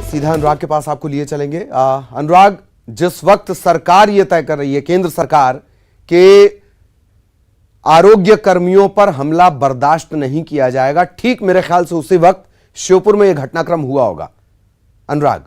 सीधा अनुराग के पास आपको लिए चलेंगे। अनुराग, जिस वक्त सरकार यह तय कर रही है, केंद्र सरकार, के आरोग्य कर्मियों पर हमला बर्दाश्त नहीं किया जाएगा, ठीक मेरे ख्याल से उसी वक्त श्योपुर में यह घटनाक्रम हुआ होगा। अनुराग,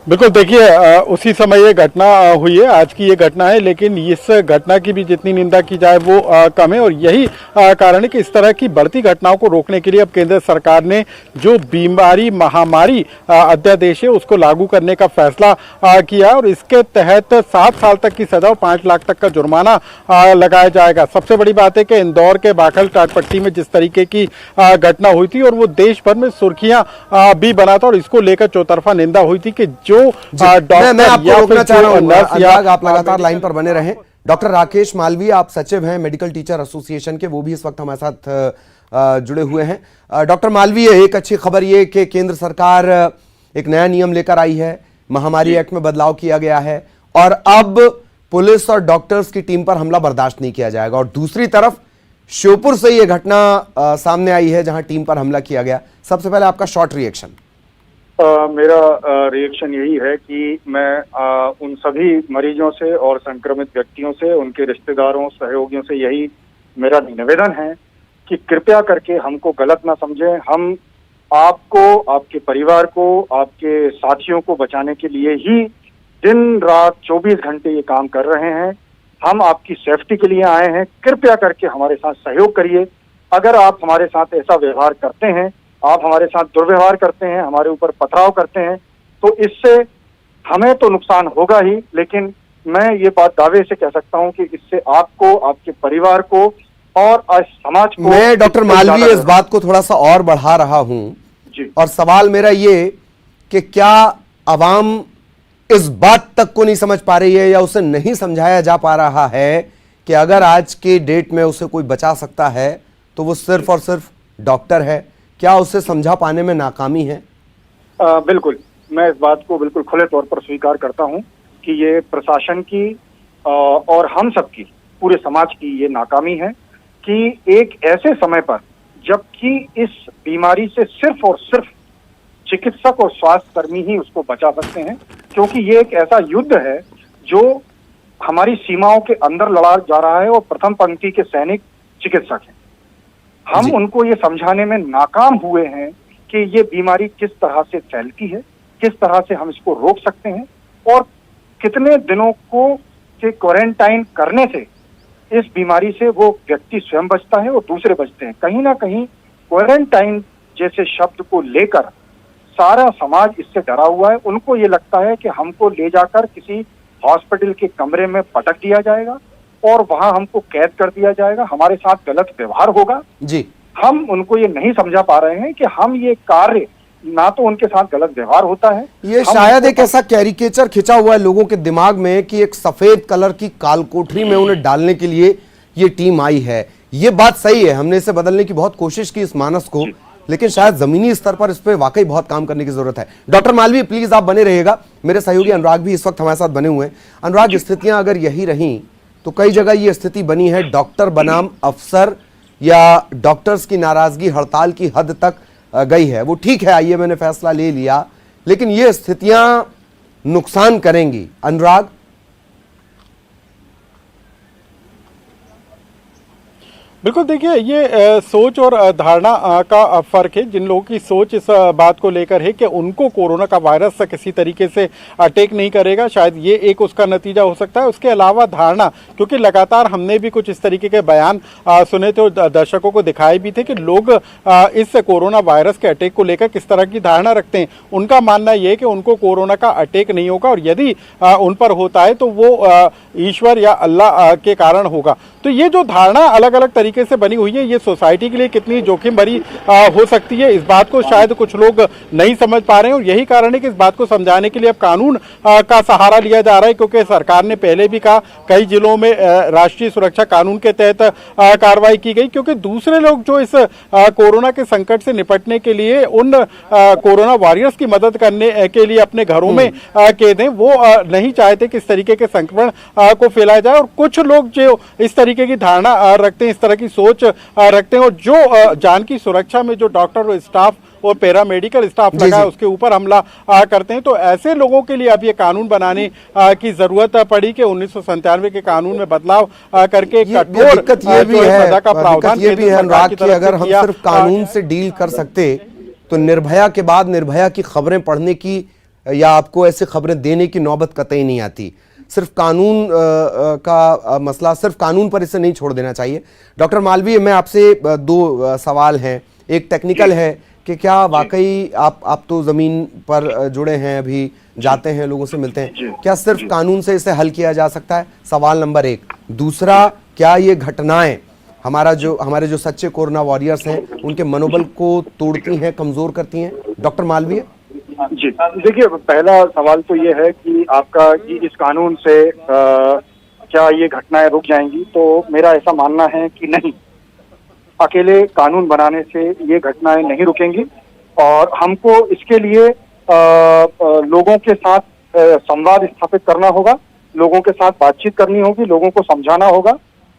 बिल्कुल, देखिए उसी समय ये घटना हुई है, आज की ये घटना है, लेकिन इस घटना की भी जितनी निंदा की जाए वो कम है। और यही कारण है कि इस तरह की बढ़ती घटनाओं को रोकने के लिए अब केंद्र सरकार ने जो बीमारी महामारी अध्यादेश है उसको लागू करने का फैसला किया और इसके तहत 7 साल तक की सजा और 5 लाख तक का जुर्माना लगाया जाएगा। सबसे बड़ी बात है कि इंदौर के बाखल टाटपट्टी में जिस तरीके की घटना हुई थी और वो देश भर में सुर्खियां भी बना था और इसको लेकर चौतरफा निंदा हुई थी कि जो मैं आपको रोकना चाह रहा हूं, आप लगातार लाइन पर बने रहें। डॉक्टर राकेश मालवीय, आप सचिव हैं मेडिकल टीचर एसोसिएशन के, वो भी इस वक्त हमारे साथ जुड़े हुए हैं। डॉक्टर मालवीय, एक अच्छी खबर ये कि केंद्र सरकार एक नया नियम लेकर आई है, महामारी एक्ट में बदलाव किया गया है और अब पुलिस और डॉक्टर्स की टीम पर हमला बर्दाश्त नहीं किया जाएगा। और दूसरी तरफ श्योपुर से यह घटना सामने आई है जहां टीम पर हमला किया गया। सबसे पहले आपका शॉर्ट रिएक्शन। मेरा रिएक्शन यही है कि मैं उन सभी मरीजों से और संक्रमित व्यक्तियों से, उनके रिश्तेदारों, सहयोगियों से यही मेरा निवेदन है कि कृपया करके हमको गलत ना समझें। हम आपको, आपके परिवार को, आपके साथियों को बचाने के लिए ही दिन रात 24 घंटे ये काम कर रहे हैं। हम आपकी सेफ्टी के लिए आए हैं, कृपया करके हमारे साथ सहयोग करिए। अगर आप हमारे साथ ऐसा व्यवहार करते हैं, आप हमारे साथ दुर्व्यवहार करते हैं, हमारे ऊपर पथराव करते हैं, तो इससे हमें तो नुकसान होगा ही, लेकिन मैं ये बात दावे से कह सकता हूं कि इससे आपको, आपके परिवार को और समाज को। मैं डॉक्टर मालवीय इस बात को थोड़ा सा और बढ़ा रहा हूं जी, और सवाल मेरा ये कि क्या अवाम इस बात तक को नहीं समझ पा रही है या उसे नहीं समझाया जा पा रहा है कि अगर आज के डेट में उसे कोई बचा सकता है तो वो सिर्फ और सिर्फ डॉक्टर है? क्या उसे समझा पाने में नाकामी है? बिल्कुल, मैं इस बात को बिल्कुल खुले तौर पर स्वीकार करता हूं कि ये प्रशासन की और हम सबकी, पूरे समाज की ये नाकामी है कि एक ऐसे समय पर, जबकि इस बीमारी से सिर्फ और सिर्फ चिकित्सक और स्वास्थ्य कर्मी ही उसको बचा सकते हैं, क्योंकि ये एक ऐसा युद्ध है जो हमारी सीमाओं के अंदर लड़ा जा रहा है और प्रथम पंक्ति के सैनिक चिकित्सक हैं। हम उनको ये समझाने में नाकाम हुए हैं कि ये बीमारी किस तरह से फैलती है, किस तरह से हम इसको रोक सकते हैं और कितने दिनों को के क्वारंटाइन करने से इस बीमारी से वो व्यक्ति स्वयं बचता है और दूसरे बचते हैं। कहीं ना कहीं क्वारंटाइन जैसे शब्द को लेकर सारा समाज इससे डरा हुआ है। उनको ये लगता है कि हमको ले जाकर किसी हॉस्पिटल के कमरे में पटक दिया जाएगा और वहां हमको कैद कर दिया जाएगा, हमारे साथ गलत व्यवहार होगा जी। हम उनको ये नहीं समझा पा रहे हैं कि हम ये कार्य, ना तो उनके साथ गलत व्यवहार होता है, ये शायद एक ऐसा कैरिकेचर खिंचा हुआ है लोगों के दिमाग में कि एक सफेद कलर की कालकोठरी में उन्हें डालने के लिए ये टीम आई है। ये बात सही है, हमने इसे बदलने की बहुत कोशिश की इस मानस को, लेकिन शायद जमीनी स्तर पर इस पर वाकई बहुत काम करने की जरूरत है। डॉक्टर मालवीय, प्लीज आप बने रहिएगा। मेरे सहयोगी अनुराग भी इस वक्त हमारे साथ बने हुए हैं। अनुराग, स्थितियां अगर यही रही तो कई जगह ये स्थिति बनी है डॉक्टर बनाम अफसर या डॉक्टर्स की नाराजगी हड़ताल की हद तक गई है। वो ठीक है, आइए मैंने फैसला ले लिया, लेकिन ये स्थितियां नुकसान करेंगी। अनुराग, बिल्कुल, देखिए ये सोच और धारणा का फर्क है। जिन लोगों की सोच इस बात को लेकर है कि उनको कोरोना का वायरस किसी तरीके से अटैक नहीं करेगा, शायद ये एक उसका नतीजा हो सकता है। उसके अलावा धारणा, क्योंकि लगातार हमने भी कुछ इस तरीके के बयान सुने थे और दर्शकों को दिखाए भी थे कि लोग इस कोरोना वायरस के अटैक को लेकर किस तरह की धारणा रखते हैं। उनका मानना यह है कि उनको कोरोना का अटैक नहीं होगा और यदि उन पर होता है तो वो ईश्वर या अल्लाह के कारण होगा। तो ये जो धारणा अलग अलग तरीके से बनी हुई है, ये सोसाइटी के लिए कितनी जोखिम भरी हो सकती है, इस बात को शायद कुछ लोग नहीं समझ पा रहे हैं। और यही कारण है कि इस बात को समझाने के लिए अब कानून का सहारा लिया जा रहा है, क्योंकि सरकार ने पहले भी कहा कई जिलों में राष्ट्रीय सुरक्षा कानून के तहत कार्रवाई की गई, क्योंकि दूसरे लोग जो इस कोरोना के संकट से निपटने के लिए उन कोरोना वॉरियर्स की मदद करने के लिए अपने घरों में कैद हैं, वो नहीं चाहते कि इस तरीके के संक्रमण को फैलाया जाए। और कुछ लोग जो इस तरीके की धारणा रखते हैं, इस तरह की की सोच रखते हैं और जो जान की सुरक्षा में जो डॉक्टर और स्टाफ और पैरामेडिकल स्टाफ लगा है उसके ऊपर हमला करते हैं, तो ऐसे लोगों के लिए अब ये कानून बनाने की जरूरत पड़ी कि 1997 के कानून में बदलाव करके कठोर दिक्कत ये भी है, सजा का प्रावधान ये भी है अनुराग कि अगर हम किया। सिर्फ कानून से डील कर सकते तो निर्भया के बाद निर्भया की खबरें पढ़ने की या आपको ऐसी खबरें देने की नौबत कतई नहीं आती। सिर्फ कानून का मसला, सिर्फ कानून पर इसे नहीं छोड़ देना चाहिए। डॉक्टर मालवीय, मैं आपसे दो सवाल हैं। एक टेक्निकल है कि क्या वाकई आप तो जमीन पर जुड़े हैं, अभी जाते हैं, लोगों से मिलते हैं, क्या सिर्फ कानून से इसे हल किया जा सकता है? सवाल नंबर एक। दूसरा, क्या ये घटनाएं हमारे जो सच्चे कोरोना वॉरियर्स हैं उनके मनोबल को तोड़ती हैं, कमजोर करती हैं? डॉक्टर मालवीय जी, देखिए, पहला सवाल तो ये है कि आपका कि इस कानून से क्या ये घटनाएं रुक जाएंगी? तो मेरा ऐसा मानना है कि नहीं, अकेले कानून बनाने से ये घटनाएं नहीं रुकेंगी और हमको इसके लिए लोगों के साथ संवाद स्थापित करना होगा, लोगों के साथ बातचीत करनी होगी, लोगों को समझाना होगा,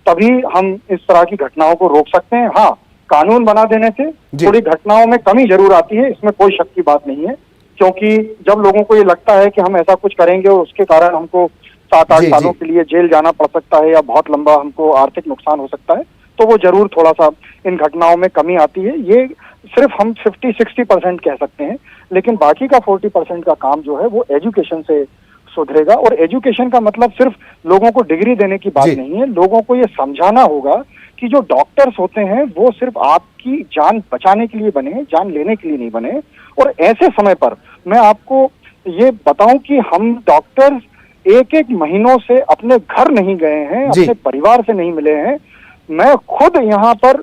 तभी हम इस तरह की घटनाओं को रोक सकते हैं। हाँ, कानून बना देने से थोड़ी घटनाओं में कमी जरूर आती है, इसमें कोई शक की बात नहीं है, क्योंकि जब लोगों को ये लगता है कि हम ऐसा कुछ करेंगे और उसके कारण हमको 7-8 सालों के लिए जेल जाना पड़ सकता है या बहुत लंबा हमको आर्थिक नुकसान हो सकता है, तो वो जरूर थोड़ा सा इन घटनाओं में कमी आती है। ये सिर्फ हम 50-60% कह सकते हैं, लेकिन बाकी का 40% का काम जो है वो एजुकेशन से सुधरेगा। और एजुकेशन का मतलब सिर्फ लोगों को डिग्री देने की बात नहीं है, लोगों को ये समझाना होगा कि जो डॉक्टर्स होते हैं वो सिर्फ आपकी जान बचाने के लिए बने, जान लेने के लिए नहीं बने। और ऐसे समय पर मैं आपको ये बताऊं कि हम डॉक्टर्स एक महीनों से अपने घर नहीं गए हैं, अपने परिवार से नहीं मिले हैं। मैं खुद यहाँ पर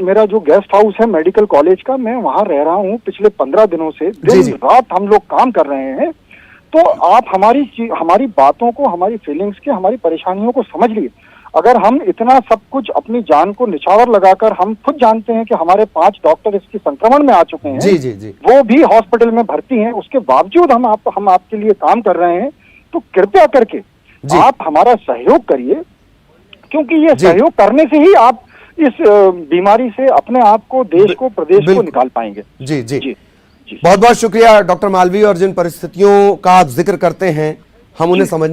मेरा जो गेस्ट हाउस है मेडिकल कॉलेज का, मैं वहां रह रहा हूँ पिछले 15 दिनों से, दिन रात हम लोग काम कर रहे हैं। तो आप हमारी बातों को, हमारी फीलिंग्स के, हमारी परेशानियों को समझ लीजिए। अगर हम इतना सब कुछ अपनी जान को निछावर लगाकर, हम खुद जानते हैं कि हमारे 5 डॉक्टर इसकी संक्रमण में आ चुके हैं, वो भी हॉस्पिटल में भर्ती हैं, उसके बावजूद हम आपके लिए काम कर रहे हैं। तो कृपया करके आप हमारा सहयोग करिए, क्योंकि ये सहयोग करने से ही आप इस बीमारी से अपने आप को, देश को, प्रदेश को निकाल पाएंगे। जी जी जी, बहुत बहुत शुक्रिया डॉक्टर मालवीय। और जिन परिस्थितियों का आप जिक्र करते हैं हम उन्हें समझ